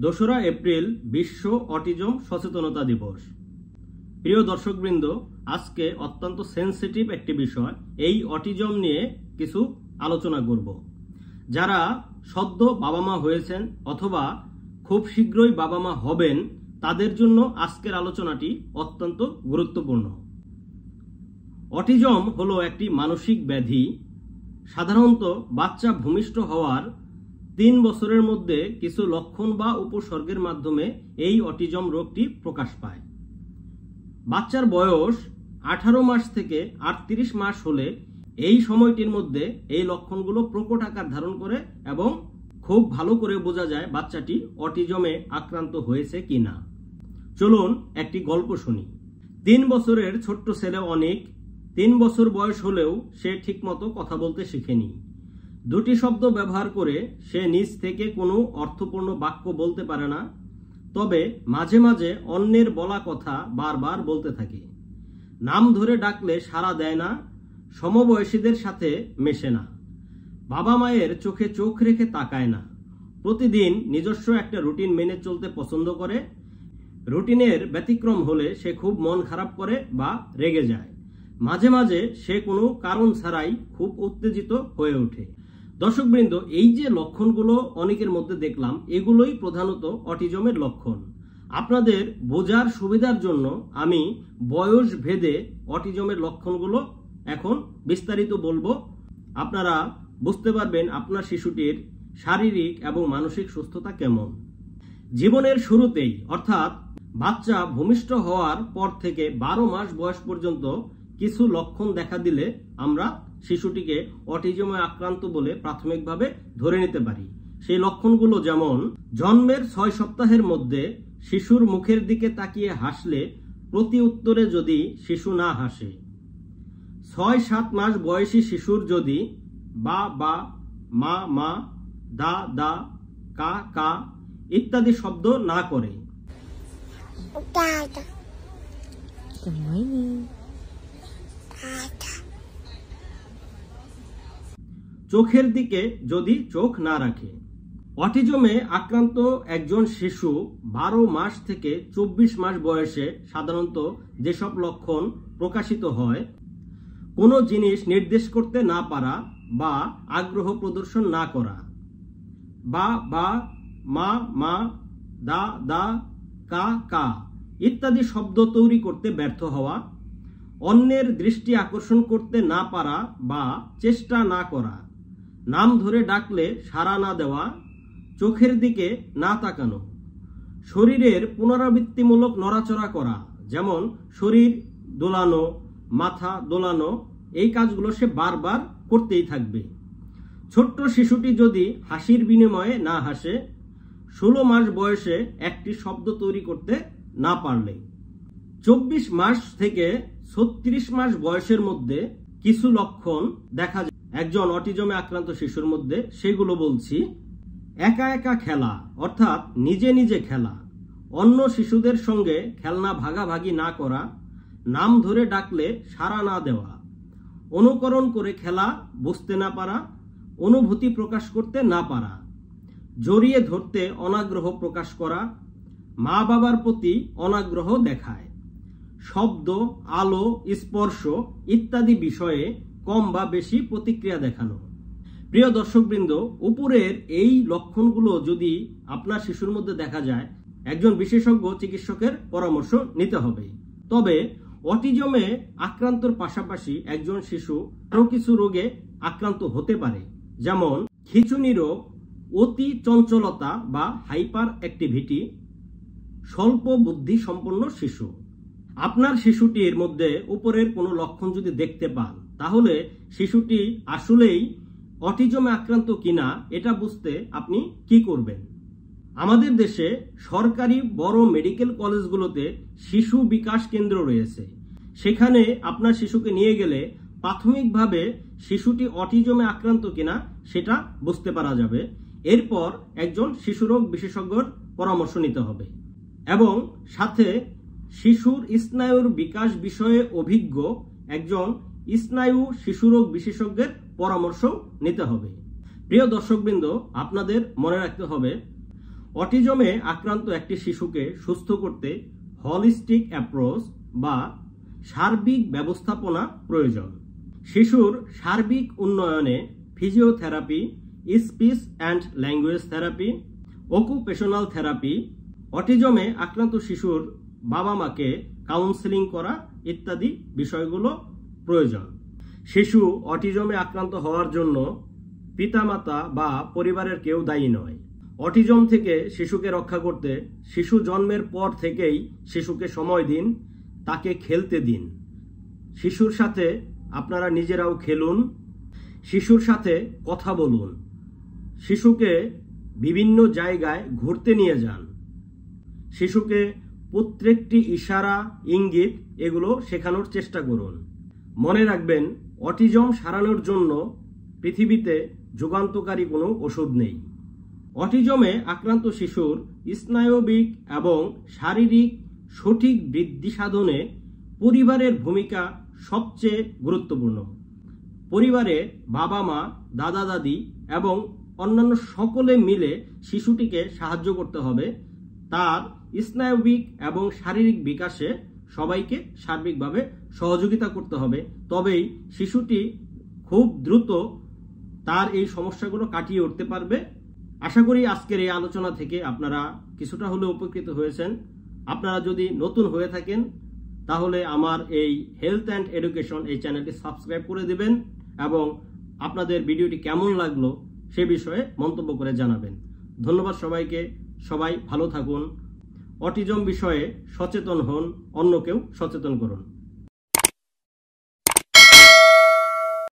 2রা April বিশ্ব autism সচেতনতা দিবস। প্রিয় দর্শকবৃন্দ, আজকে অত্যন্ত সেনসিটিভ একটি বিষয়, এই অটিজম নিয়ে কিছু আলোচনা করব। যারা সদ্য বাবা মা হয়েছেন অথবা খুব শীঘ্রই বাবা মা হবেন, তাদের জন্য আজকের আলোচনাটি অত্যন্ত গুরুত্বপূর্ণ। অটিজম হলো একটি মানসিক ব্যাধি। সাধারণত বাচ্চা ভূমিষ্ঠ হওয়ার 3 বছরের মধ্যে কিছু লক্ষণ বা উপসর্গের মাধ্যমে এই অটিজম রোগটি প্রকাশ পায়। বাচ্চার বয়স 18 মাস থেকে 38 মাস হলে এই সময়টির মধ্যে এই লক্ষণগুলো প্রকট আকার ধারণ করে এবং খুব ভালো করে বোঝা যায় বাচ্চাটি অটিজমে আক্রান্ত হয়েছে কিনা। চলুন একটি গল্প শুনি। 3 বছরের ছোট্ট ছেলে অনেক 3 বছর বয়স হলেও সে ঠিকমতো কথা বলতে শিখেনি। 2টি শব্দ ব্যবহার করে সে নিজ থেকে কোনো অর্থপূর্ণ বাক্য বলতে পারে না, তবে মাঝে মাঝে অন্যের বলা কথা বারবার বলতে থাকে। নাম ধরে ডাকলে সাড়া দেয় না, সমবয়সীদের সাথে মেশে না, বাবা মায়ের চোখে চোখ রেখে তাকায় না, প্রতিদিন নিজস্ব একটা রুটিন মেনে চলতে পছন্দ করে। রুটিনের ব্যতিক্রম হলে সে খুব মন খারাপ করে বা রেগে যায়। মাঝে মাঝে সে কোনো কারণ ছাড়াই খুব উত্তেজিত হয়ে ওঠে। দর্শকবৃন্দ, এই যে লক্ষণগুলো অনেকের মধ্যে দেখলাম, এগুলোই প্রধানত অটিজমের লক্ষণ। আপনাদের বোঝার সুবিধার জন্য আমি বয়স ভেদে অটিজমের লক্ষণগুলো এখন বিস্তারিত বলবো। আপনারা বুঝতে পারবেন আপনার শিশুটির শারীরিক এবং মানসিক সুস্থতা কেমন। জীবনের শুরুতেই অর্থাৎ বাচ্চা ভূমিষ্ঠ হওয়ার পর থেকে 12 মাস বয়স পর্যন্ত কিছু লক্ষণ দেখা দিলে আমরা শিশুটিকে অটিজমে আক্রান্ত বলে প্রাথমিকভাবে ধরে নিতে পারি। সেই লক্ষণগুলো যেমন: জন্মের 6 সপ্তাহের মধ্যে শিশুর মুখের দিকে তাকিয়ে হাসলে প্রতি উত্তরে যদি শিশু না হাসে, 6-7 মাস বয়সী শিশুর যদি বা বা, মা মা, দা দা, কা কা ইত্যাদি শব্দ না করে, চোখের দিকে যদি চোখ না রাখে। অটিজমে আক্রান্ত একজন শিশু 12 মাস থেকে 24 মাস বয়সে সাধারণত যেসব লক্ষণ প্রকাশিত হয়: কোনো জিনিস নির্দেশ করতে না পারা বা আগ্রহ প্রদর্শন না করা, বা বা, মা মা, দা দা, কা কা ইত্যাদি শব্দ তৈরি করতে ব্যর্থ হওয়া, অন্যের দৃষ্টি আকর্ষণ করতে না পারা বা চেষ্টা না করা, নাম ধরে ডাকলে সাড়া না দেওয়া, চোখের দিকে না তাকানো, শরীরের পুনরাবৃত্তিমূলক নড়াচড়া করা, যেমন শরীর দোলানো, মাথা দোলানো, এই কাজগুলো সে বারবার করতেই থাকবে। ছোট্ট শিশুটি যদি হাসির বিনিময়ে না হাসে, 16 মাস বয়সে একটি শব্দ তৈরি করতে না পারলে, 24 মাস থেকে 36 মাস বয়সের মধ্যে কিছু লক্ষণ দেখা যায় একজন অটিজমে আক্রান্ত শিশুর মধ্যে। সেগুলো বলছি: একা একা খেলা অর্থাৎ নিজে নিজে খেলা, অন্য শিশুদের সঙ্গে খেলনা ভাগাভাগি না করা, নাম ধরে ডাকলে সাড়া না দেওয়া, অনুকরণ করে খেলা বুঝতে না পারা, অনুভূতি প্রকাশ করতে না পারা, জড়িয়ে ধরতে অনাগ্রহ প্রকাশ করা, মা বাবার প্রতি অনাগ্রহ দেখায়, শব্দ, আলো, স্পর্শ ইত্যাদি বিষয়ে কম বা বেশি প্রতিক্রিয়া দেখানো। প্রিয় দর্শকবৃন্দ, উপরের এই লক্ষণগুলো যদি আপনার শিশুর মধ্যে দেখা যায়, একজন বিশেষজ্ঞ চিকিৎসকের পরামর্শ নিতে হবে। তবে অটিজমে আক্রান্তর পাশাপাশি একজন শিশু আরো কিছু রোগে আক্রান্ত হতে পারে, যেমন খিঁচুনি রোগ, অতি চঞ্চলতা বা হাইপার অ্যাক্টিভিটি, স্বল্প বুদ্ধি সম্পন্ন শিশু। আপনার শিশুটির মধ্যে উপরের কোনো লক্ষণ যদি দেখতে পান, তাহলে শিশুটি আসলেই অটিজমে আক্রান্ত কিনা এটা বুঝতে আপনি কি করবেন? আমাদের দেশে সরকারি বড় মেডিকেল কলেজগুলোতে শিশু বিকাশ কেন্দ্র রয়েছে। সেখানে আপনার শিশুকে নিয়ে গেলে প্রাথমিকভাবে শিশুটি অটিজমে আক্রান্ত কিনা সেটা বুঝতে পারা যাবে। এরপর একজন শিশুরোগ বিশেষজ্ঞর পরামর্শ নিতে হবে এবং সাথে শিশুর স্নায়ুর বিকাশ বিষয়ে অভিজ্ঞ একজন স্নায়ু শিশুরোগ বিশেষজ্ঞের পরামর্শ নিতে হবে। প্রিয় দর্শকবৃন্দ, আপনাদের মনে রাখতে হবে অটিজমে আক্রান্ত একটি শিশুকে সুস্থ করতে হলিস্টিক অ্যাপ্রোচ বা সার্বিক ব্যবস্থাপনা প্রয়োজন। শিশুর সার্বিক উন্নয়নে physiotherapy, speech and language therapy, occupational therapy, অটিজমে আক্রান্ত শিশুর বাবা মাকে কাউন্সেলিং করা ইত্যাদি বিষয়গুলো প্রয়োজন। শিশু অটিজমে আক্রান্ত হওয়ার জন্য পিতামাতা বা পরিবারের কেউ দায়ী নয়। অটিজম থেকে শিশুকে রক্ষা করতে শিশু জন্মের পর থেকেই শিশুকে সময় দিন, তাকে খেলতে দিন। শিশুর সাথে আপনারা নিজেরাও খেলুন, শিশুর সাথে কথা বলুন, শিশুকে বিভিন্ন জায়গায় ঘুরতে নিয়ে যান, শিশুকে প্রত্যেকটি ইশারা, ইঙ্গিত এগুলো শেখানোর চেষ্টা করুন। মনে রাখবেন, অটিজম সারানোর জন্য পৃথিবীতে যুগান্তকারী কোনো ওষুধ নেই। অটিজমে আক্রান্ত শিশুর স্নায়বিক এবং শারীরিক সঠিক বৃদ্ধি সাধনে পরিবারের ভূমিকা সবচেয়ে গুরুত্বপূর্ণ। পরিবারে বাবা মা, দাদা দাদি এবং অন্যান্য সকলে মিলে শিশুটিকে সাহায্য করতে হবে। তার স্নায়বিক এবং শারীরিক বিকাশে সবাইকে সার্বিকভাবে সহযোগিতা করতে হবে। তবেই শিশুটি খুব দ্রুত তার এই সমস্যাগুলো কাটিয়ে উঠতে পারবে। আশা করি আজকের এই আলোচনা থেকে আপনারা কিছুটা হলেও উপকৃত হয়েছেন। আপনারা যদি নতুন হয়ে থাকেন তাহলে আমার এই হেলথ অ্যান্ড এডুকেশন এই চ্যানেলটি সাবস্ক্রাইব করে দেবেন এবং আপনাদের ভিডিওটি কেমন লাগলো সে বিষয়ে মন্তব্য করে জানাবেন। ধন্যবাদ সবাইকে। সবাই ভালো থাকুন। অটিজম বিষয়ে সচেতন হন, অন্যকেও সচেতন করুন।